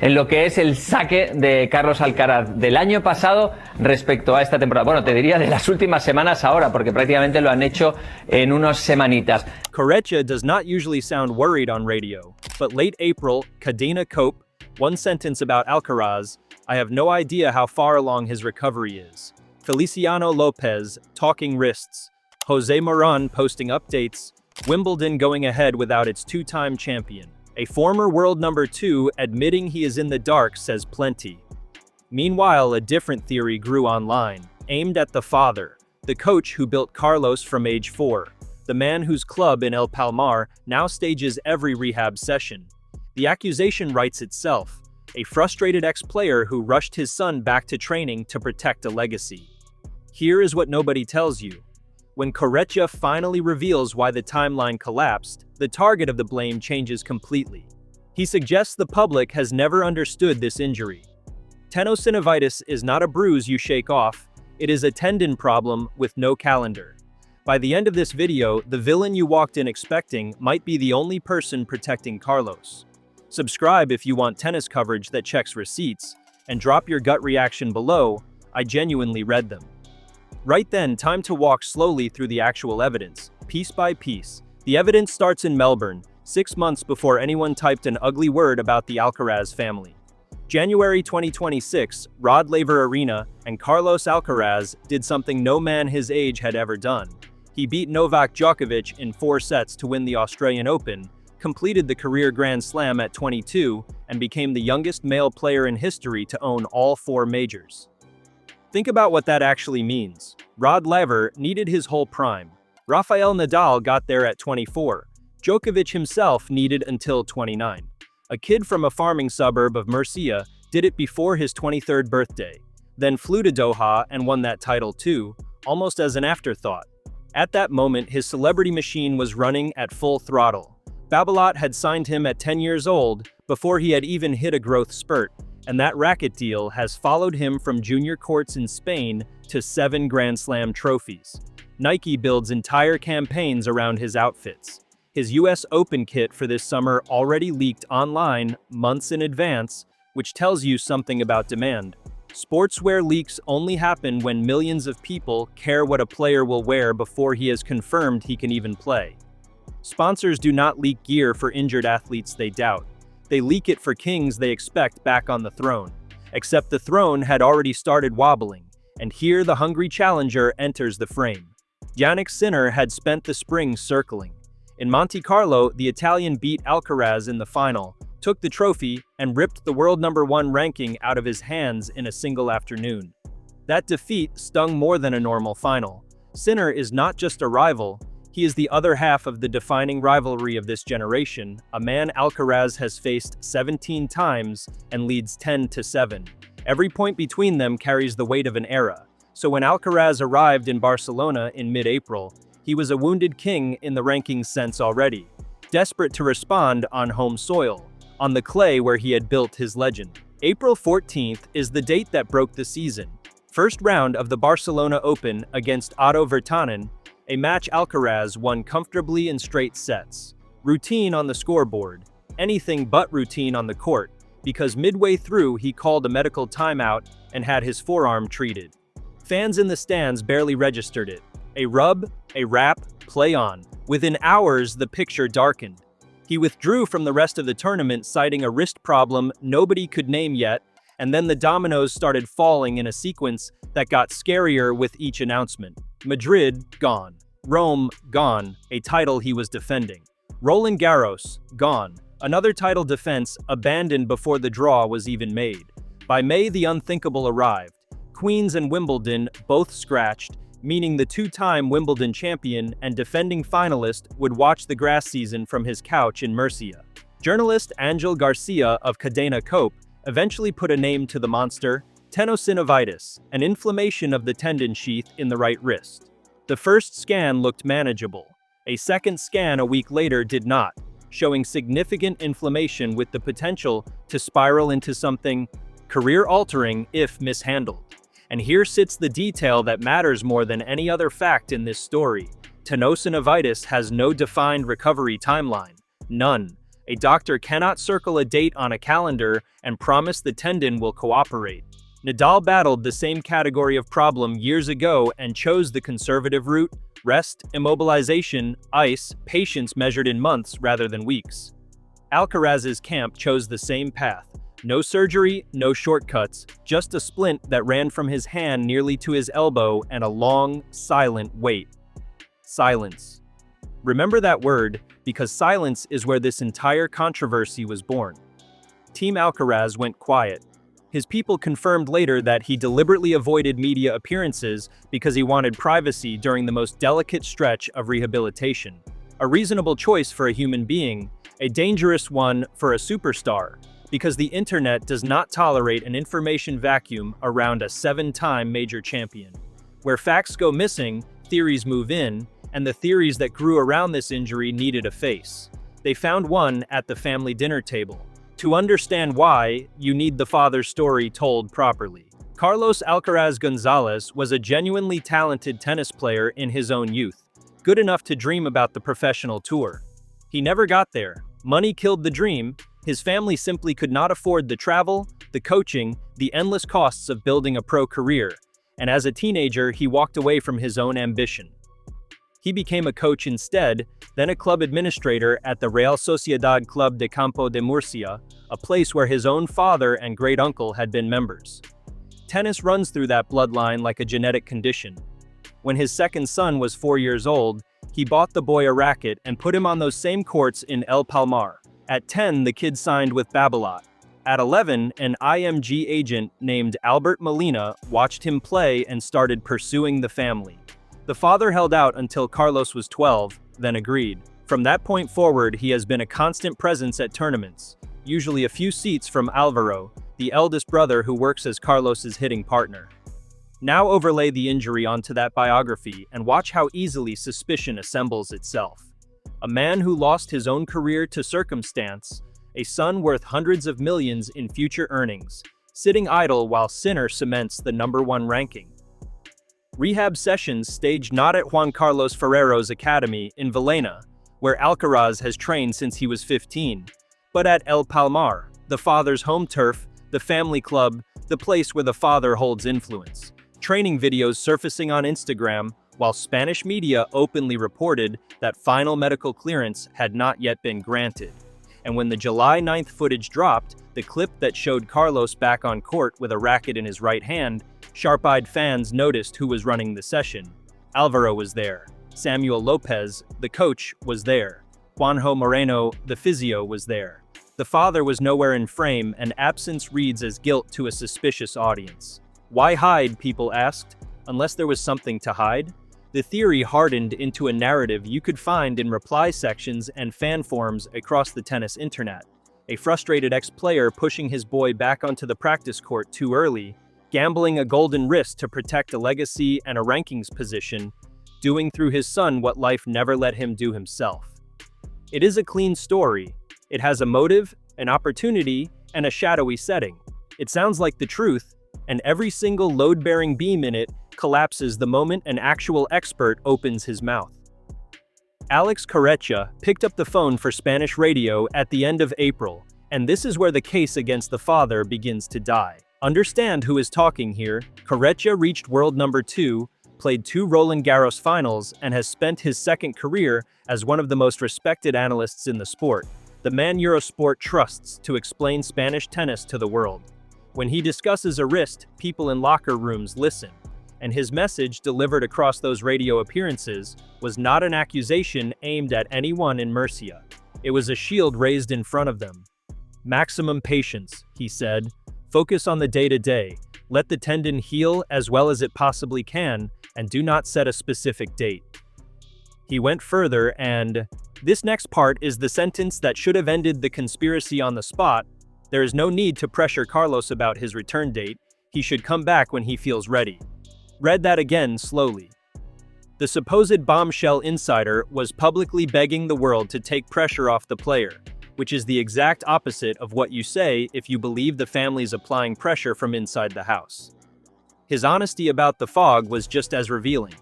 en lo que es el saque de Carlos Alcaraz del año pasado respecto a esta temporada. Bueno, te diría de las últimas semanas ahora, porque prácticamente lo han hecho en unas semanitas. Corretja does not usually sound worried on radio, but late April, Cadena Cope, one sentence about Alcaraz, I have no idea how far along his recovery is. Feliciano Lopez, talking wrists. Jose Moran posting updates. Wimbledon going ahead without its two-time champion. A former world number 2 admitting he is in the dark says plenty. Meanwhile, a different theory grew online, aimed at the father, the coach who built Carlos from age 4, the man whose club in El Palmar now stages every rehab session. The accusation writes itself, a frustrated ex-player who rushed his son back to training to protect a legacy. Here is what nobody tells you. When Corretja finally reveals why the timeline collapsed, the target of the blame changes completely. He suggests the public has never understood this injury. Tenosynovitis is not a bruise you shake off, it is a tendon problem with no calendar. By the end of this video, the villain you walked in expecting might be the only person protecting Carlos. Subscribe if you want tennis coverage that checks receipts, and drop your gut reaction below. I genuinely read them. Right then, time to walk slowly through the actual evidence, piece by piece. The evidence starts in Melbourne, 6 months before anyone typed an ugly word about the Alcaraz family. January 2026, Rod Laver Arena, and Carlos Alcaraz did something no man his age had ever done. He beat Novak Djokovic in 4 sets to win the Australian Open, completed the career Grand Slam at 22, and became the youngest male player in history to own all 4 majors. Think about what that actually means. Rod Laver needed his whole prime. Rafael Nadal got there at 24. Djokovic himself needed until 29. A kid from a farming suburb of Murcia did it before his 23rd birthday, then flew to Doha and won that title too, almost as an afterthought. At that moment, his celebrity machine was running at full throttle. Babolat had signed him at 10 years old, before he had even hit a growth spurt, and that racket deal has followed him from junior courts in Spain to 7 Grand Slam trophies. Nike builds entire campaigns around his outfits. His US Open kit for this summer already leaked online months in advance, which tells you something about demand. Sportswear leaks only happen when millions of people care what a player will wear before he has confirmed he can even play. Sponsors do not leak gear for injured athletes they doubt. They leak it for kings they expect back on the throne. Except the throne had already started wobbling, and here the hungry challenger enters the frame. Jannik Sinner had spent the spring circling. In Monte Carlo, the Italian beat Alcaraz in the final, took the trophy, and ripped the world number 1 ranking out of his hands in a single afternoon. That defeat stung more than a normal final. Sinner is not just a rival, he is the other half of the defining rivalry of this generation, a man Alcaraz has faced 17 times and leads 10-7. Every point between them carries the weight of an era. So when Alcaraz arrived in Barcelona in mid-April, he was a wounded king in the rankings sense already, desperate to respond on home soil, on the clay where he had built his legend. April 14th is the date that broke the season. First round of the Barcelona Open against Otto Virtanen, a match Alcaraz won comfortably in straight sets. Routine on the scoreboard, anything but routine on the court, because midway through he called a medical timeout and had his forearm treated. Fans in the stands barely registered it. A rub, a wrap, play on. Within hours, the picture darkened. He withdrew from the rest of the tournament citing a wrist problem nobody could name yet, and then the dominoes started falling in a sequence that got scarier with each announcement. Madrid, gone. Rome, gone, a title he was defending. Roland Garros, gone. Another title defense abandoned before the draw was even made. By May, the unthinkable arrived. Queens and Wimbledon both scratched, meaning the 2-time Wimbledon champion and defending finalist would watch the grass season from his couch in Murcia. Journalist Angel Garcia of Cadena Cope eventually put a name to the monster: tenosynovitis, an inflammation of the tendon sheath in the right wrist. The first scan looked manageable. A second scan a week later did not, showing significant inflammation with the potential to spiral into something career-altering if mishandled. And here sits the detail that matters more than any other fact in this story. Tenosynovitis has no defined recovery timeline. None. A doctor cannot circle a date on a calendar and promise the tendon will cooperate. Nadal battled the same category of problem years ago and chose the conservative route: rest, immobilization, ice, patience measured in months rather than weeks. Alcaraz's camp chose the same path. No surgery, no shortcuts, just a splint that ran from his hand nearly to his elbow and a long, silent wait. Silence. Remember that word, because silence is where this entire controversy was born. Team Alcaraz went quiet. His people confirmed later that he deliberately avoided media appearances because he wanted privacy during the most delicate stretch of rehabilitation. A reasonable choice for a human being, a dangerous one for a superstar, because the internet does not tolerate an information vacuum around a 7-time major champion. Where facts go missing, theories move in, and the theories that grew around this injury needed a face. They found one at the family dinner table. To understand why, you need the father's story told properly. Carlos Alcaraz Gonzalez was a genuinely talented tennis player in his own youth, good enough to dream about the professional tour. He never got there. Money killed the dream. His family simply could not afford the travel, the coaching, the endless costs of building a pro career, and as a teenager, he walked away from his own ambition. He became a coach instead, then a club administrator at the Real Sociedad Club de Campo de Murcia, a place where his own father and great-uncle had been members. Tennis runs through that bloodline like a genetic condition. When his second son was 4 years old, he bought the boy a racket and put him on those same courts in El Palmar. At 10, the kid signed with Babolat. At 11, an IMG agent named Albert Molina watched him play and started pursuing the family. The father held out until Carlos was 12, then agreed. From that point forward, he has been a constant presence at tournaments, usually a few seats from Alvaro, the eldest brother who works as Carlos's hitting partner. Now overlay the injury onto that biography and watch how easily suspicion assembles itself. A man who lost his own career to circumstance, a son worth hundreds of millions in future earnings, sitting idle while Sinner cements the #1 ranking. Rehab sessions staged not at Juan Carlos Ferrero's academy in Villena, where Alcaraz has trained since he was 15, but at El Palmar, the father's home turf, the family club, the place where the father holds influence. Training videos surfacing on Instagram, while Spanish media openly reported that final medical clearance had not yet been granted. And when the July 9th footage dropped, the clip that showed Carlos back on court with a racket in his right hand, sharp-eyed fans noticed who was running the session. Alvaro was there. Samuel Lopez, the coach, was there. Juanjo Moreno, the physio, was there. The father was nowhere in frame, and absence reads as guilt to a suspicious audience. Why hide, people asked, unless there was something to hide? The theory hardened into a narrative you could find in reply sections and fan forums across the tennis internet. A frustrated ex-player pushing his boy back onto the practice court too early, gambling a golden wrist to protect a legacy and a rankings position, doing through his son what life never let him do himself. It is a clean story. It has a motive, an opportunity, and a shadowy setting. It sounds like the truth, and every single load-bearing beam in it collapses the moment an actual expert opens his mouth. Alex Corretja picked up the phone for Spanish radio at the end of April, and this is where the case against the father begins to die. Understand who is talking here. Corretja reached world #2, played 2 Roland Garros finals, and has spent his second career as one of the most respected analysts in the sport, the man Eurosport trusts to explain Spanish tennis to the world. When he discusses a wrist, people in locker rooms listen, and his message delivered across those radio appearances was not an accusation aimed at anyone in Murcia. It was a shield raised in front of them. Maximum patience, he said. Focus on the day-to-day. Let the tendon heal as well as it possibly can, and do not set a specific date. He went further and, this next part is the sentence that should have ended the conspiracy on the spot. There is no need to pressure Carlos about his return date. He should come back when he feels ready. Read that again slowly. The supposed bombshell insider was publicly begging the world to take pressure off the player, which is the exact opposite of what you say if you believe the family's applying pressure from inside the house. His honesty about the fog was just as revealing.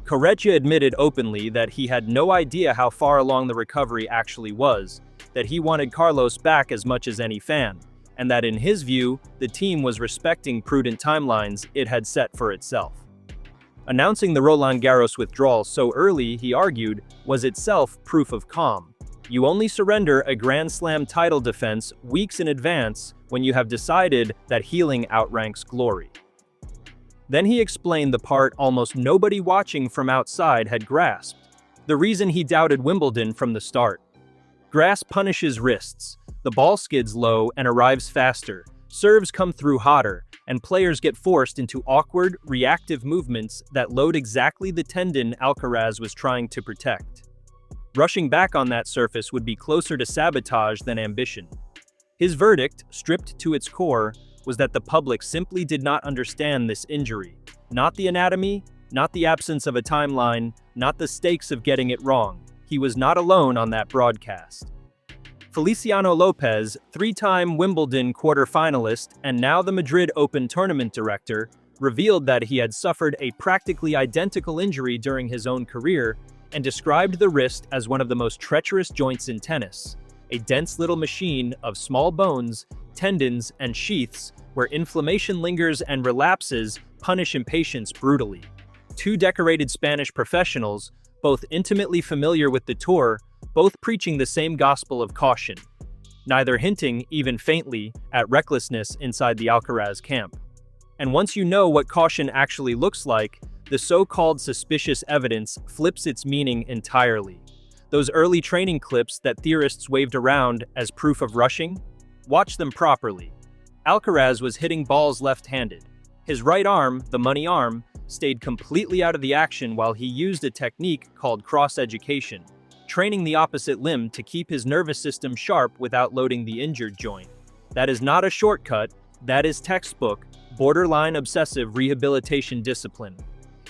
Corretja admitted openly that he had no idea how far along the recovery actually was, that he wanted Carlos back as much as any fan, and that in his view, the team was respecting prudent timelines it had set for itself. Announcing the Roland Garros withdrawal so early, he argued, was itself proof of calm. You only surrender a Grand Slam title defense weeks in advance when you have decided that healing outranks glory. Then he explained the part almost nobody watching from outside had grasped, the reason he doubted Wimbledon from the start. Grass punishes wrists, the ball skids low and arrives faster, serves come through hotter, and players get forced into awkward, reactive movements that load exactly the tendon Alcaraz was trying to protect. Rushing back on that surface would be closer to sabotage than ambition. His verdict, stripped to its core, was that the public simply did not understand this injury. Not the anatomy, not the absence of a timeline, not the stakes of getting it wrong. He was not alone on that broadcast. Feliciano Lopez, three-time Wimbledon quarterfinalist and now the Madrid Open tournament director, revealed that he had suffered a practically identical injury during his own career and described the wrist as one of the most treacherous joints in tennis, a dense little machine of small bones, tendons, and sheaths where inflammation lingers and relapses punish impatience brutally. Two decorated Spanish professionals, both intimately familiar with the tour, both preaching the same gospel of caution, neither hinting, even faintly, at recklessness inside the Alcaraz camp. And once you know what caution actually looks like, the so-called suspicious evidence flips its meaning entirely. Those early training clips that theorists waved around as proof of rushing? Watch them properly. Alcaraz was hitting balls left-handed. His right arm, the money arm, stayed completely out of the action while he used a technique called cross-education, training the opposite limb to keep his nervous system sharp without loading the injured joint. That is not a shortcut, that is textbook, borderline obsessive rehabilitation discipline.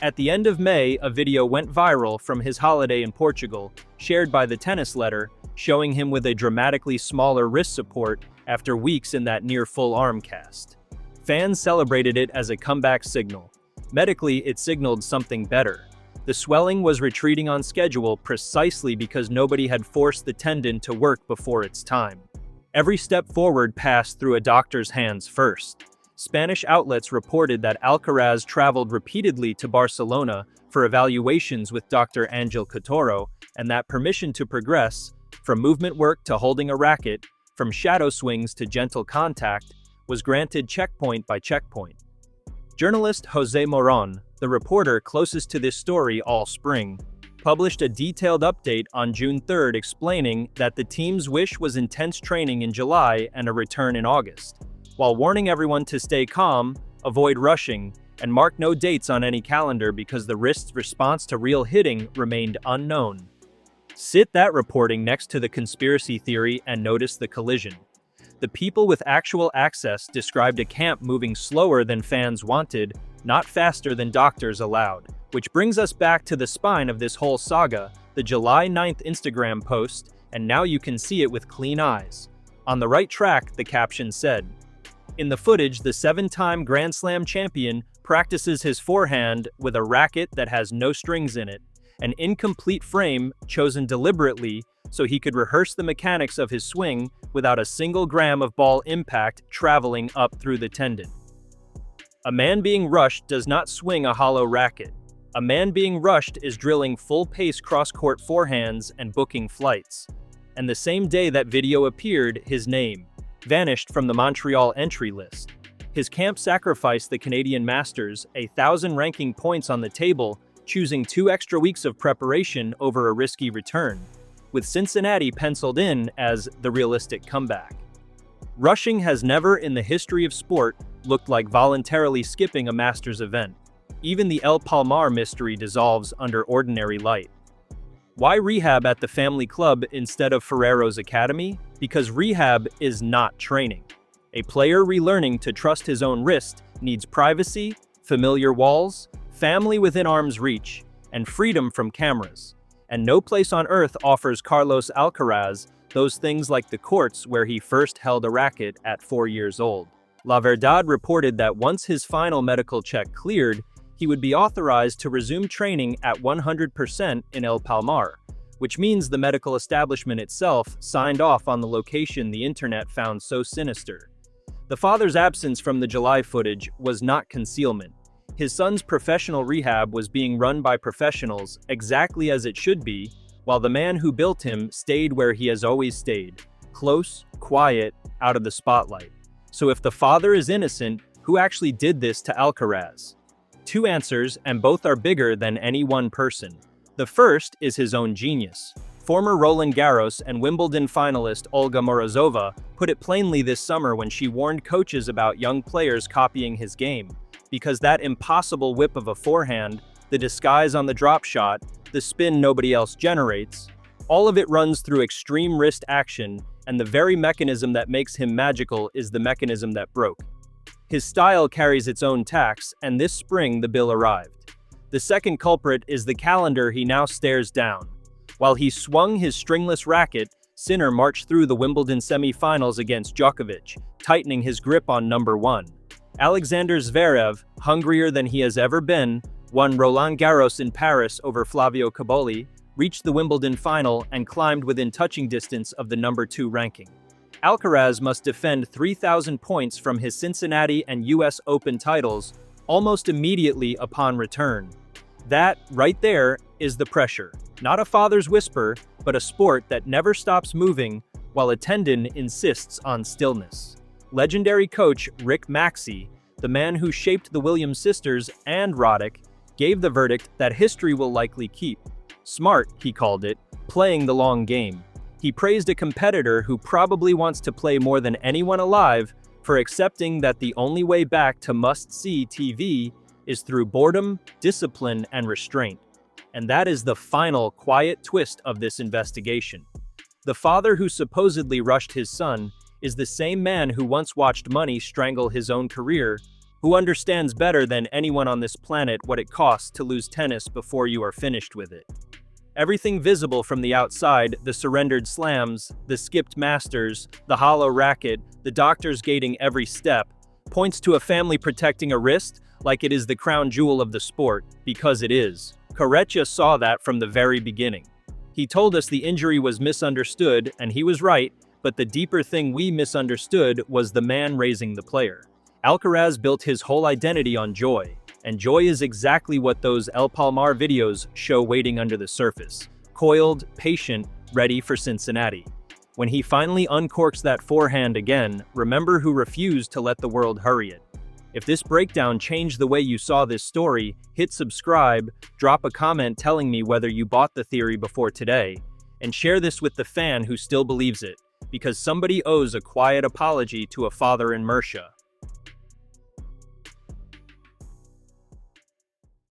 At the end of May, a video went viral from his holiday in Portugal, shared by the Tennis Letter, showing him with a dramatically smaller wrist support after weeks in that near-full arm cast. Fans celebrated it as a comeback signal. Medically, it signaled something better. The swelling was retreating on schedule precisely because nobody had forced the tendon to work before its time. Every step forward passed through a doctor's hands first. Spanish outlets reported that Alcaraz traveled repeatedly to Barcelona for evaluations with Dr. Angel Couture, and that permission to progress, from movement work to holding a racket, from shadow swings to gentle contact, was granted checkpoint by checkpoint. Journalist Jose Moron, the reporter closest to this story all spring, published a detailed update on June 3rd explaining that the team's wish was intense training in July and a return in August, while warning everyone to stay calm, avoid rushing, and mark no dates on any calendar because the wrist's response to real hitting remained unknown. Sit that reporting next to the conspiracy theory and notice the collision. The people with actual access described a camp moving slower than fans wanted, not faster than doctors allowed. Which brings us back to the spine of this whole saga, the July 9th Instagram post, and now you can see it with clean eyes. On the right track, the caption said. In the footage, the 7-time Grand Slam champion practices his forehand with a racket that has no strings in it, an incomplete frame chosen deliberately so he could rehearse the mechanics of his swing without a single gram of ball impact traveling up through the tendon. A man being rushed does not swing a hollow racket. A man being rushed is drilling full-pace cross-court forehands and booking flights. And the same day that video appeared, his name vanished from the Montreal entry list. His camp sacrificed the Canadian Masters, 1,000 ranking points on the table, choosing 2 extra weeks of preparation over a risky return, with Cincinnati penciled in as the realistic comeback. Rushing has never in the history of sport looked like voluntarily skipping a Masters event. Even the El Palmar mystery dissolves under ordinary light. Why rehab at the family club instead of Ferrero's academy? Because rehab is not training. A player relearning to trust his own wrist needs privacy, familiar walls, family within arm's reach, and freedom from cameras. And no place on earth offers Carlos Alcaraz those things like the courts where he first held a racket at 4 years old. La Verdad reported that once his final medical check cleared, he would be authorized to resume training at 100% in El Palmar, which means the medical establishment itself signed off on the location the internet found so sinister. The father's absence from the July footage was not concealment. His son's professional rehab was being run by professionals exactly as it should be, while the man who built him stayed where he has always stayed, close, quiet, out of the spotlight. So if the father is innocent, who actually did this to Alcaraz? Two answers, and both are bigger than any one person. The first is his own genius. Former Roland Garros and Wimbledon finalist Olga Morozova put it plainly this summer when she warned coaches about young players copying his game. Because that impossible whip of a forehand, the disguise on the drop shot, the spin nobody else generates, all of it runs through extreme wrist action, and the very mechanism that makes him magical is the mechanism that broke. His style carries its own tax, and this spring the bill arrived. The second culprit is the calendar he now stares down. While he swung his stringless racket, Sinner marched through the Wimbledon semi-finals against Djokovic, tightening his grip on number one. Alexander Zverev, hungrier than he has ever been, won Roland Garros in Paris over Flavio Cobolli, reached the Wimbledon final, and climbed within touching distance of the number 2 ranking. Alcaraz must defend 3,000 points from his Cincinnati and US Open titles almost immediately upon return. That, right there, is the pressure. Not a father's whisper, but a sport that never stops moving while a tendon insists on stillness. Legendary coach Rick Maxey, the man who shaped the Williams sisters and Roddick, gave the verdict that history will likely keep. Smart, he called it, playing the long game. He praised a competitor who probably wants to play more than anyone alive for accepting that the only way back to must-see TV is through boredom, discipline, and restraint. And that is the final quiet twist of this investigation. The father who supposedly rushed his son is the same man who once watched money strangle his own career, who understands better than anyone on this planet what it costs to lose tennis before you are finished with it. Everything visible from the outside, the surrendered slams, the skipped masters, the hollow racket, the doctors gating every step, points to a family protecting a wrist like it is the crown jewel of the sport, because it is. Corretja saw that from the very beginning. He told us the injury was misunderstood, and he was right, but the deeper thing we misunderstood was the man raising the player. Alcaraz built his whole identity on joy, and joy is exactly what those El Palmar videos show waiting under the surface. Coiled, patient, ready for Cincinnati. When he finally uncorks that forehand again, remember who refused to let the world hurry it. If this breakdown changed the way you saw this story, hit subscribe, drop a comment telling me whether you bought the theory before today, and share this with the fan who still believes it, because somebody owes a quiet apology to a father in Mercia.